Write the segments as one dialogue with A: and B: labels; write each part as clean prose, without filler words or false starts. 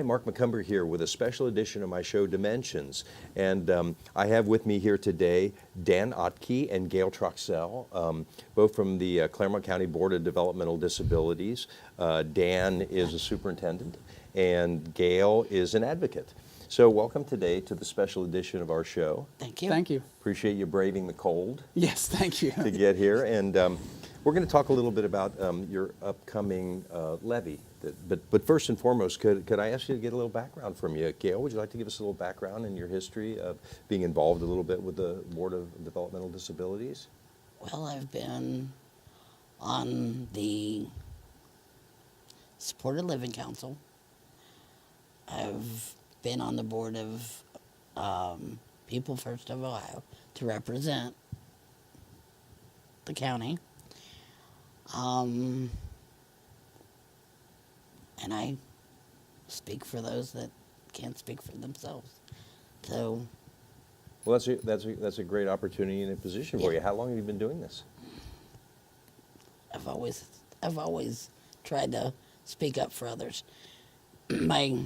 A: Mark McCumber here with a special edition of my show, Dimensions. And I have with me here today Dan Otke and Gail Troxell, both from the Claremont County Board of Developmental Disabilities. Dan is a superintendent and Gail is an advocate. So welcome today to the special edition of our show.
B: Thank you.
C: Thank you.
A: Appreciate you braving the cold.
C: Yes, thank you.
A: To get here. And we're going to talk a little bit about your upcoming levy. But first and foremost, could I ask you to get a little background from you? Gail, would you like to give us a little background in your history of being involved a little bit with the Board of Developmental Disabilities?
B: Well, I've been on the Supported Living Council. I've been on the board of People First of Ohio to represent the county. And I speak for those that can't speak for themselves. So,
A: Well, that's a great opportunity and a position for
B: Yeah.
A: you. How long have you been doing this?
B: I've always tried to speak up for others. My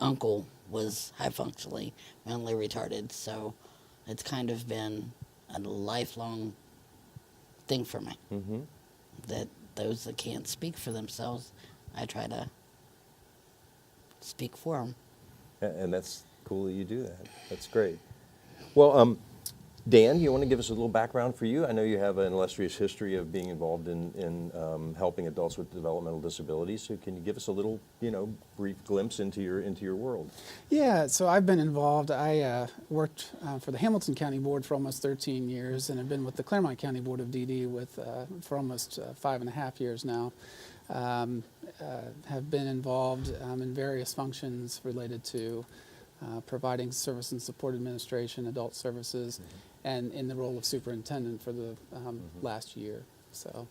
B: uncle was high functionally mentally retarded, so it's kind of been a lifelong thing for me.
A: Mm-hmm.
B: That those that can't speak for themselves, I try to speak for them.
A: And that's cool that you do that. That's great. Well, Dan, you want to give us a little background for you? I know you have an illustrious history of being involved in helping adults with developmental disabilities. So can you give us a little, brief glimpse into your world?
C: Yeah, so I've been involved. I worked for the Hamilton County Board for almost 13 years, and I've been with the Claremont County Board of DD for almost 5.5 years now. Have been involved in various functions related to providing service and support administration, adult services, and in the role of superintendent for the last year. So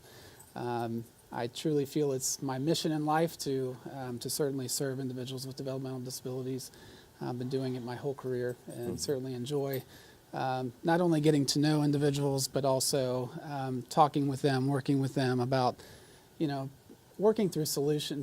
C: I truly feel it's my mission in life to certainly serve individuals with developmental disabilities. I've been doing it my whole career and certainly enjoy not only getting to know individuals, but also talking with them, working with them about, working through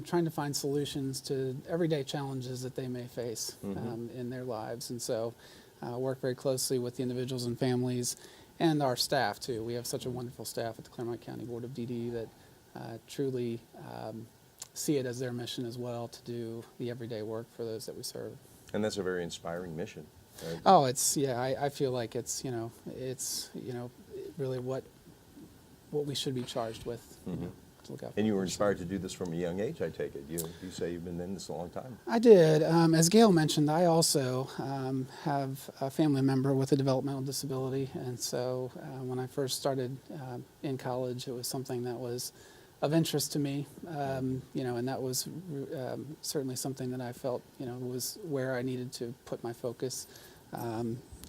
C: trying to find solutions to everyday challenges that they may face in their lives. And so work very closely with the individuals and families and our staff too. We have such a wonderful staff at the Claremont County Board of DD that truly see it as their mission as well to do the everyday work for those that we serve.
A: And that's a very inspiring mission. Right?
C: Oh, I feel like it's really what we should be charged with. To look out for.
A: And you were inspired to do this from a young age, I take it. You say you've been in this a long time.
C: I did. As Gail mentioned, I also have a family member with a developmental disability, and so when I first started in college, it was something that was of interest to me, and that was certainly something that I felt, was where I needed to put my focus.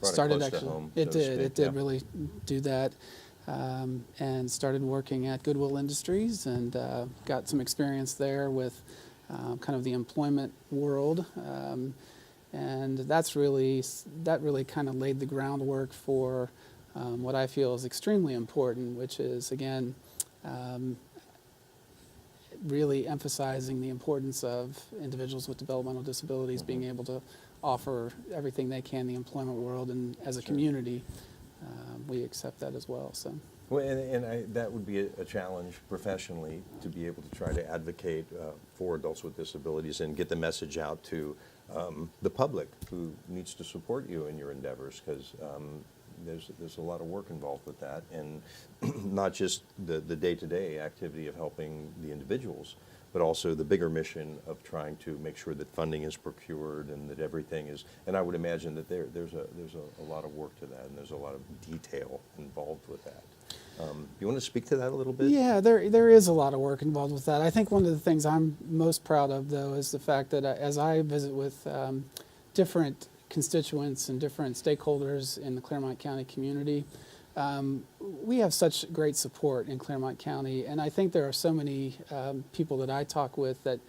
A: Started actually. To home,
C: it did really do that. And started working at Goodwill Industries and got some experience there with kind of the employment world, and that really kind of laid the groundwork for what I feel is extremely important, which is again really emphasizing the importance of individuals with developmental disabilities being able to offer everything they can in the employment world, and as a community. We accept that as well. So.
A: Well, that would be a challenge professionally to be able to try to advocate for adults with disabilities and get the message out to the public who needs to support you in your endeavors, because there's a lot of work involved with that, and not just the day-to-day activity of helping the individuals, but also the bigger mission of trying to make sure that funding is procured and that everything is, and I would imagine that there's a lot of work to that, and there's a lot of detail involved with that. You want to speak to that a little bit?
C: Yeah, there is a lot of work involved with that. I think one of the things I'm most proud of, though, is the fact that as I visit with different constituents and different stakeholders in the Claremont County community, we have such great support in Claremont County, and I think there are so many people that I talk with that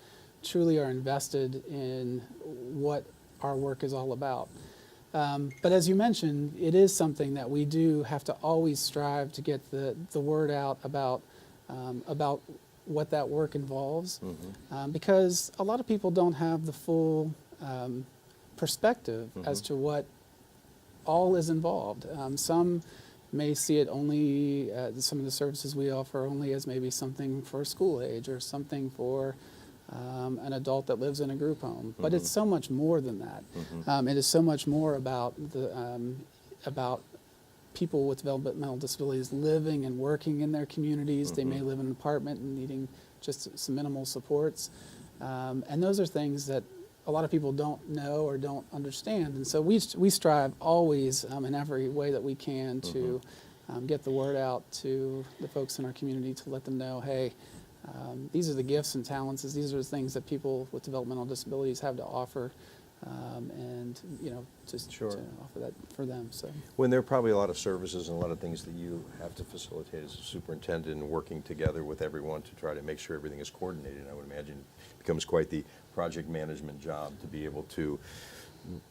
C: truly are invested in what our work is all about. But as you mentioned, it is something that we do have to always strive to get the word out about what that work involves, because a lot of people don't have the full perspective as to what all is involved. Some may see it only, some of the services we offer only as maybe something for school age or something for an adult that lives in a group home. But it's so much more than that. It is so much more about about people with developmental disabilities living and working in their communities. They may live in an apartment and needing just some minimal supports. And those are things that a lot of people don't know or don't understand. And so we strive always in every way that we can to get the word out to the folks in our community to let them know, hey, these are the gifts and talents, these are the things that people with developmental disabilities have to offer. And just to offer that for them. So
A: When there are probably a lot of services and a lot of things that you have to facilitate as a superintendent and working together with everyone to try to make sure everything is coordinated, I would imagine it becomes quite the project management job to be able to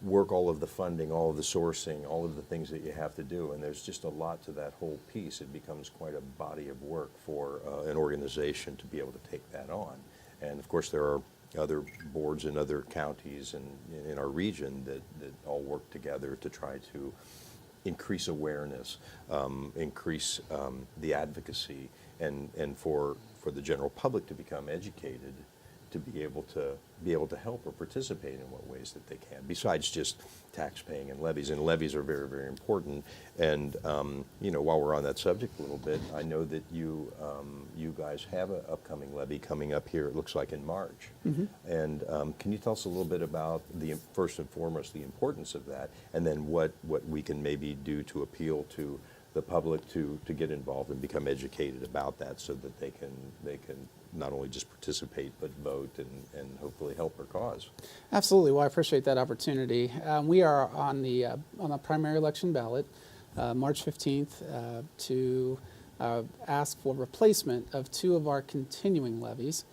A: work all of the funding, all of the sourcing, all of the things that you have to do, and there's just a lot to that whole piece. It becomes quite a body of work for an organization to be able to take that on. And of course there are other boards in other counties and in our region that all work together to try to increase awareness, increase the advocacy, and for the general public to become educated, to be able to help or participate in what ways that they can, besides just tax paying and levies. And levies are very, very important. And while we're on that subject a little bit, I know that you guys have an upcoming levy coming up here, it looks like in March. And can you tell us a little bit about first and foremost, the importance of that, and then what we can maybe do to appeal to the public to get involved and become educated about that, so that they can not only just participate but vote and hopefully help our cause.
C: absolutely. Well, I appreciate that opportunity. We are on a primary election ballot, March 15th, to ask for replacement of two of our continuing levies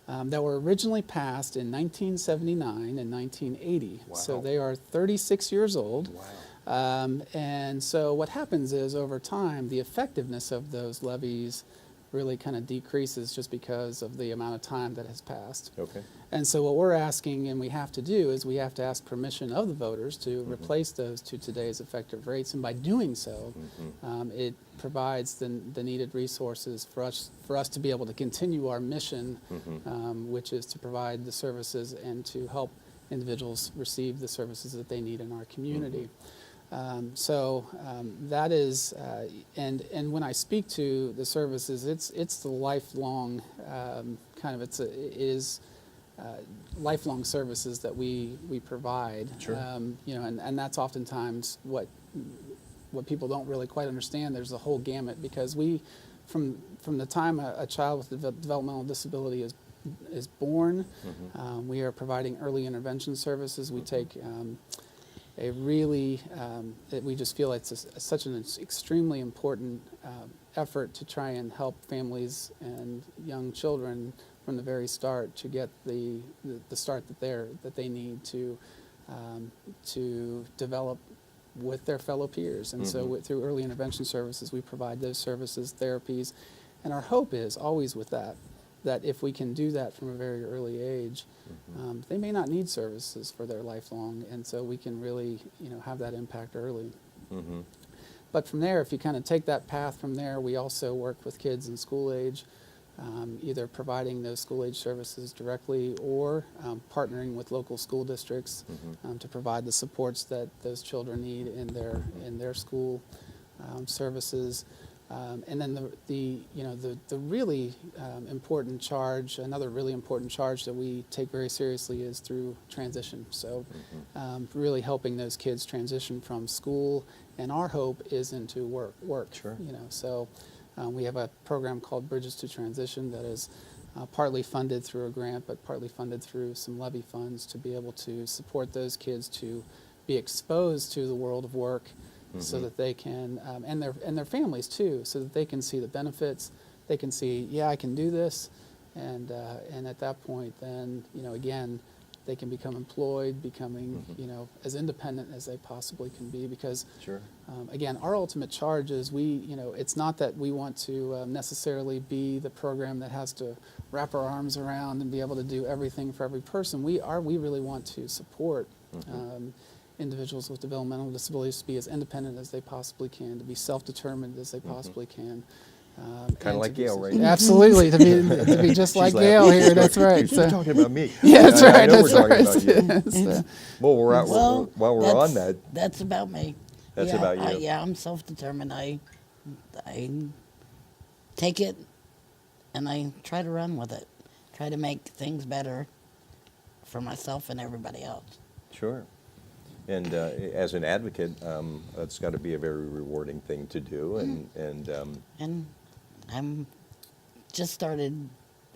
C: that were originally passed in 1979 and 1980.
A: Wow.
C: So they are 36 years old.
A: Wow.
C: And so what happens is, over time, the effectiveness of those levies really kind of decreases just because of the amount of time that has passed.
A: Okay.
C: And so what we're asking, and we have to do, is we have to ask permission of the voters to replace those to today's effective rates. And by doing so, it provides the needed resources for us to be able to continue our mission, which is to provide the services and to help individuals receive the services that they need in our community. That is, and when I speak to the services, it's the lifelong lifelong services that we provide.
A: Sure.
C: And that's oftentimes what people don't really quite understand. There's a whole gamut, because from the time a child with a developmental disability is born, we are providing early intervention services. We take we just feel it's such an extremely important effort to try and help families and young children from the very start to get the start that they need to develop with their fellow peers. And so through early intervention services, we provide those services, therapies, and our hope is always with that if we can do that from a very early age, they may not need services for their lifelong, and so we can really have that impact early. But from there, if you kind of take that path from there, we also work with kids in school age, either providing those school age services directly or partnering with local school districts to provide the supports that those children need in their school services. And then the really important charge, another really important charge that we take very seriously, is through transition. So really helping those kids transition from school, and our hope is into work.
A: Sure.
C: So we have a program called Bridges to Transition that is partly funded through a grant, but partly funded through some levy funds to be able to support those kids to be exposed to the world of work, so that they can, and their families too, so that they can see the benefits. They can see, yeah, I can do this, and at that point, then again, they can become employed, becoming, as independent as they possibly can be. Because,
A: Sure.
C: again, our ultimate charge is it's not that we want to necessarily be the program that has to wrap our arms around and be able to do everything for every person. We really want to support individuals with developmental disabilities to be as independent as they possibly can, to be self-determined as they possibly can.
A: Kind of like Gail, right?
C: Absolutely, to be just like
A: She's
C: Gail
A: laughing.
C: here. That's right.
A: She's talking about me.
C: Yeah, that's
A: I
C: right.
A: know
C: That's
A: we're
C: right.
A: talking about you.
C: So,
A: Well, we're out,
B: Well,
A: while we're on that,
B: That's about me.
A: That's
B: Yeah,
A: about you.
B: Yeah, I'm self-determined. I take it and I try to run with it. Try to make things better for myself and everybody else.
A: sure. And as an advocate, that's got to be a very rewarding thing to do.
B: And I'm just started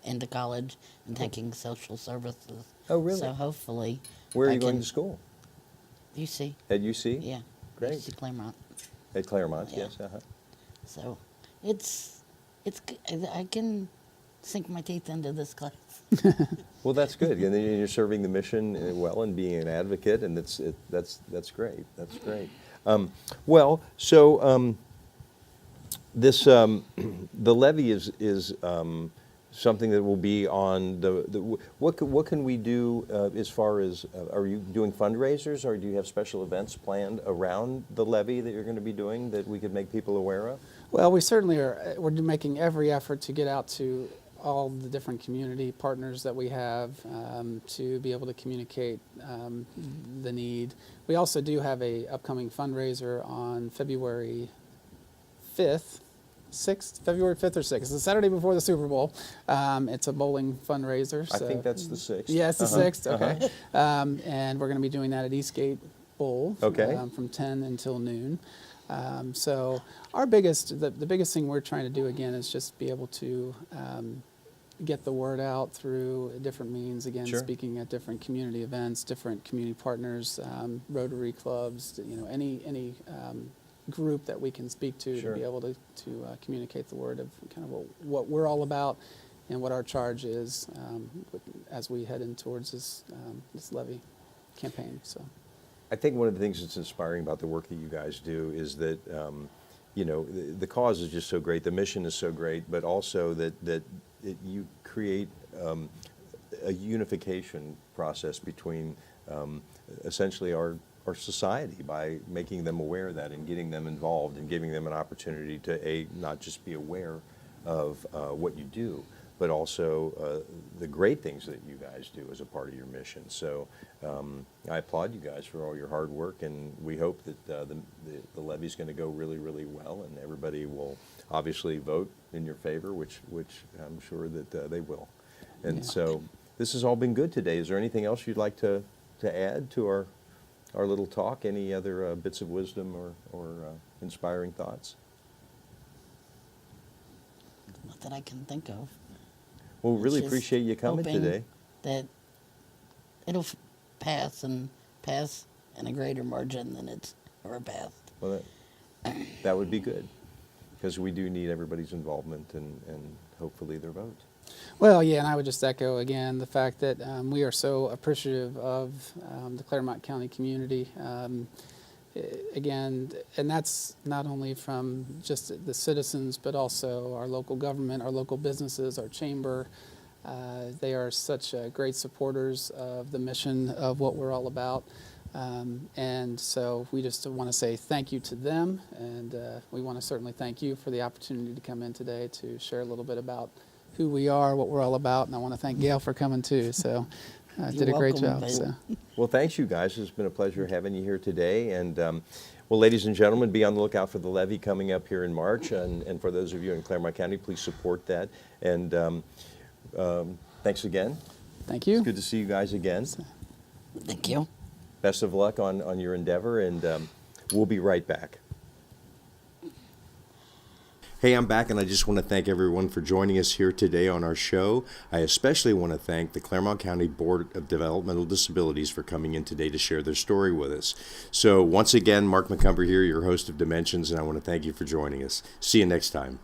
B: into college and taking social services.
A: Oh, really?
B: So hopefully,
A: Where are
B: I
A: you going
B: can-
A: to school?
B: You see,
A: At UC?
B: yeah,
A: Great.
B: UC Claremont.
A: At Claremont,
B: Yeah.
A: yes. Uh-huh.
B: So it's I can sink my teeth into this class.
A: Well, that's good. And then you're serving the mission well and being an advocate, and that's great. That's great. This the levy is something that will be on what can we do as far as are you doing fundraisers, or do you have special events planned around the levy that you're going to be doing that we could make people aware of?
C: well, we certainly are. We're making every effort to get out to all the different community partners that we have to be able to communicate the need. We also do have a upcoming fundraiser on February 5th. February 5th or 6th. It's the Saturday before the Super Bowl. It's a bowling fundraiser.
A: I
C: So
A: think that's the 6th.
C: yeah, it's the
A: Uh-huh,
C: 6th. Okay. And we're going to be doing that at Eastgate Bowl
A: Okay.
C: from 10 until noon. So our the biggest thing we're trying to do again is just be able to get the word out through different means. Again,
A: Sure.
C: speaking at different community events, different community partners, Rotary clubs. Any group that we can speak to
A: Sure.
C: be able to communicate the word of kind of what we're all about and what our charge is as we head in towards this levy campaign. So.
A: I think one of the things that's inspiring about the work that you guys do is that, the cause is just so great, the mission is so great, but also that you create a unification process between essentially our society by making them aware of that and getting them involved and giving them an opportunity to not just be aware of what you do, but also the great things that you guys do as a part of your mission. So I applaud you guys for all your hard work, and we hope that the levy's going to go really, really well, and everybody will obviously vote in your favor, which I'm sure that they will. And
C: Yeah.
A: so this has all been good today. Is there anything else you'd like to add to our little talk? Any other bits of wisdom or inspiring thoughts?
B: Not that I can think of.
A: Well, really
B: Just
A: appreciate you coming
B: hoping
A: today.
B: That it'll pass in a greater margin than it's ever passed.
A: Well, that would be good, because we do need everybody's involvement and hopefully their vote.
C: Well, yeah, and I would just echo again the fact that we are so appreciative of the Claremont County community. Again, and that's not only from just the citizens, but also our local government, our local businesses, our chamber. They are such great supporters of the mission of what we're all about. And so we just want to say thank you to them, and we want to certainly thank you for the opportunity to come in today to share a little bit about who we are, what we're all about, and I want to thank Gail for coming too. So did a great
B: welcome,
C: job.
B: babe.
C: So.
A: Well, thanks, you guys. It's been a pleasure having you here today. And, well, ladies and gentlemen, be on the lookout for the levy coming up here in March. And for those of you in Claremont County, please support that. And thanks again.
C: Thank you.
A: It's good to see you guys again.
B: Thank you.
A: Best of luck on your endeavor, and we'll be right back. Hey, I'm back, and I just want to thank everyone for joining us here today on our show. I especially want to thank the Claremont County Board of Developmental Disabilities for coming in today to share their story with us. So once again, Mark McCumber here, your host of Dimensions, and I want to thank you for joining us. See you next time.